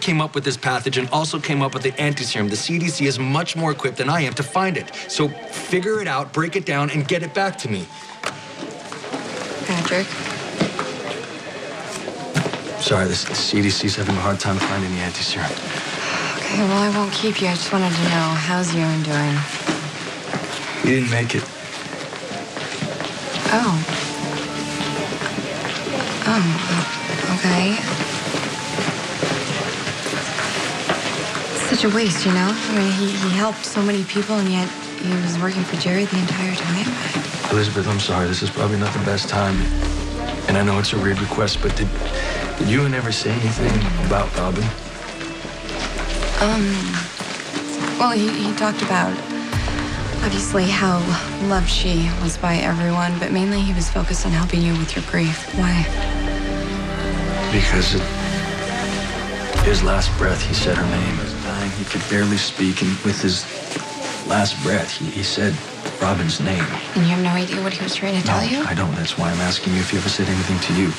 came up with this pathogen also came up with the anti-serum. The CDC is much more equipped than I am to find it. So figure it out, break it down, and get it back to me. Patrick? Sorry, the CDC's having a hard time finding the anti-serum. Okay, well, I won't keep you. I just wanted to know, how's Ewan doing? He didn't make it. Oh. Okay. Such a waste, you know? I mean, he helped so many people, and yet he was working for Jerry the entire time. Elizabeth, I'm sorry. This is probably not the best time. And I know it's a weird request, but did Ewan ever say anything about Robin? Well, he talked about, obviously, how loved she was by everyone, but mainly he was focused on helping you with your grief. Why? Because his last breath, he said her name. He was dying. He could barely speak, and with his last breath, he said Robin's name. And you have no idea what he was trying to tell you? I don't. That's why I'm asking you if he ever said anything to you.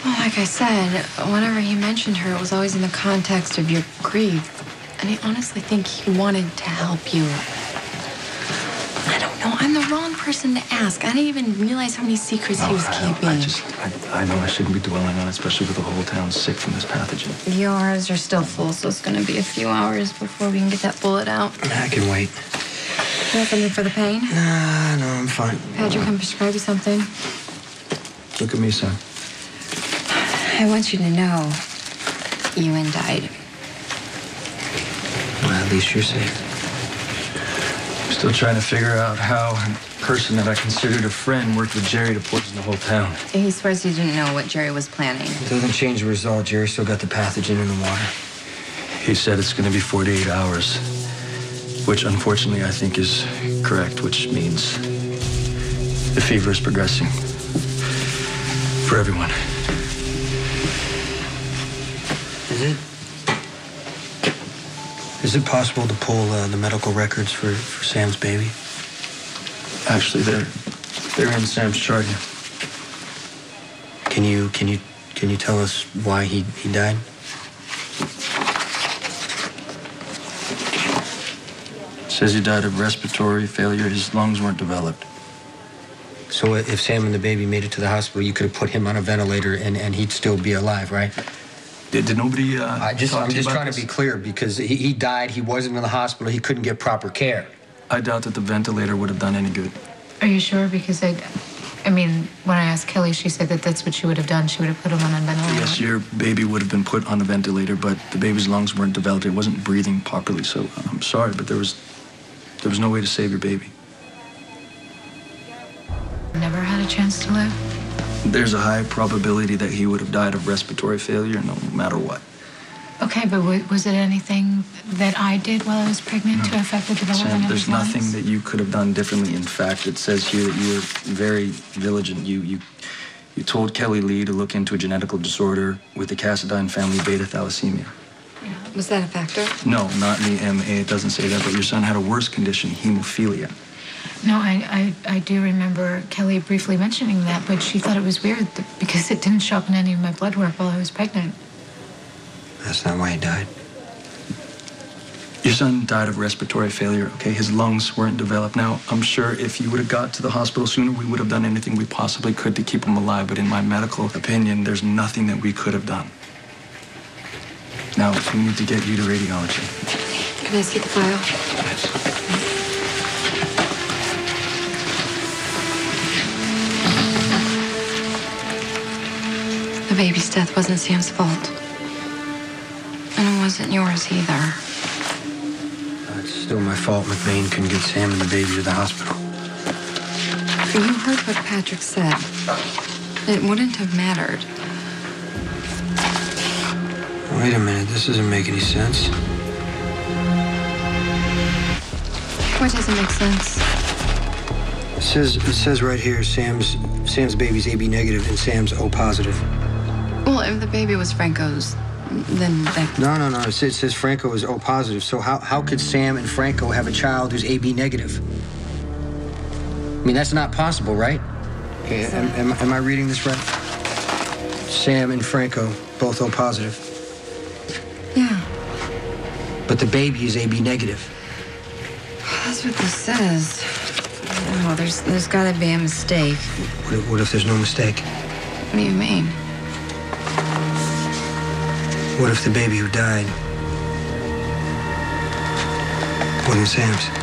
Well, like I said, whenever he mentioned her, it was always in the context of your grief. And I honestly think he wanted to help you. I don't know. I'm the wrong person to ask. I didn't even realize how many secrets he was keeping. I know I shouldn't be dwelling on it, especially with the whole town sick from this pathogen. Yours are still full, so it's going to be a few hours before we can get that bullet out. I can wait. You want something for the pain? Nah, no, I'm fine. Patrick, can prescribe you something? Look at me, son. I want you to know Ewan died. Well, at least you're safe. I'm still trying to figure out how a person that I considered a friend worked with Jerry to poison the whole town. He swears he didn't know what Jerry was planning. It doesn't change the result. Jerry still got the pathogen in the water. He said it's going to be 48 hours, which unfortunately I think is correct, which means the fever is progressing for everyone. Is it possible to pull the medical records for Sam's baby? Actually, they're in Sam's chart here. Can you tell us why he died? It says he died of respiratory failure. His lungs weren't developed. So if Sam and the baby made it to the hospital, you could have put him on a ventilator and he'd still be alive, right? Did nobody I'm just trying to be clear, because he died, he wasn't in the hospital, he couldn't get proper care. I doubt that the ventilator would have done any good. Are you sure? Because I mean, when I asked Kelly, she said that that's what she would have done. She would have put him on a ventilator. Yes, your baby would have been put on a ventilator, but the baby's lungs weren't developed. It wasn't breathing properly, so I'm sorry, but there was no way to save your baby. Never had a chance to live? There's a high probability that he would have died of respiratory failure no matter what. Okay, but was it anything that I did while I was pregnant to affect the development Sam, of there's his lungs? nothing that you could have done differently. In fact, it says here that you were very diligent. You told Kelly Lee to look into a genetical disorder with the Cassadine family beta thalassemia. Yeah. Was that a factor? No, not in the MA. It doesn't say that, but your son had a worse condition, hemophilia. No, I do remember Kelly briefly mentioning that, but she thought it was weird because it didn't show up in any of my blood work while I was pregnant. That's not why he died. Your son died of respiratory failure, okay? His lungs weren't developed. Now, I'm sure if you would have got to the hospital sooner, we would have done anything we possibly could to keep him alive. But in my medical opinion, there's nothing that we could have done. Now, we need to get you to radiology. Can I see the file? Yes. The baby's death wasn't Sam's fault. And it wasn't yours either. It's still my fault McVeigh couldn't get Sam and the baby to the hospital. You heard what Patrick said. It wouldn't have mattered. Wait a minute, this doesn't make any sense. What doesn't make sense? It says right here, Sam's baby's AB negative and Sam's O positive. Well, if the baby was Franco's, then that... No. It says Franco is O positive. So how could Sam and Franco have a child who's AB negative? I mean, that's not possible, right? Okay, am I reading this right? Sam and Franco, both O positive. Yeah. But the baby is AB negative. That's what this says. Oh, there's gotta be a mistake. What if there's no mistake? What do you mean? What if the baby who died wasn't Sam's?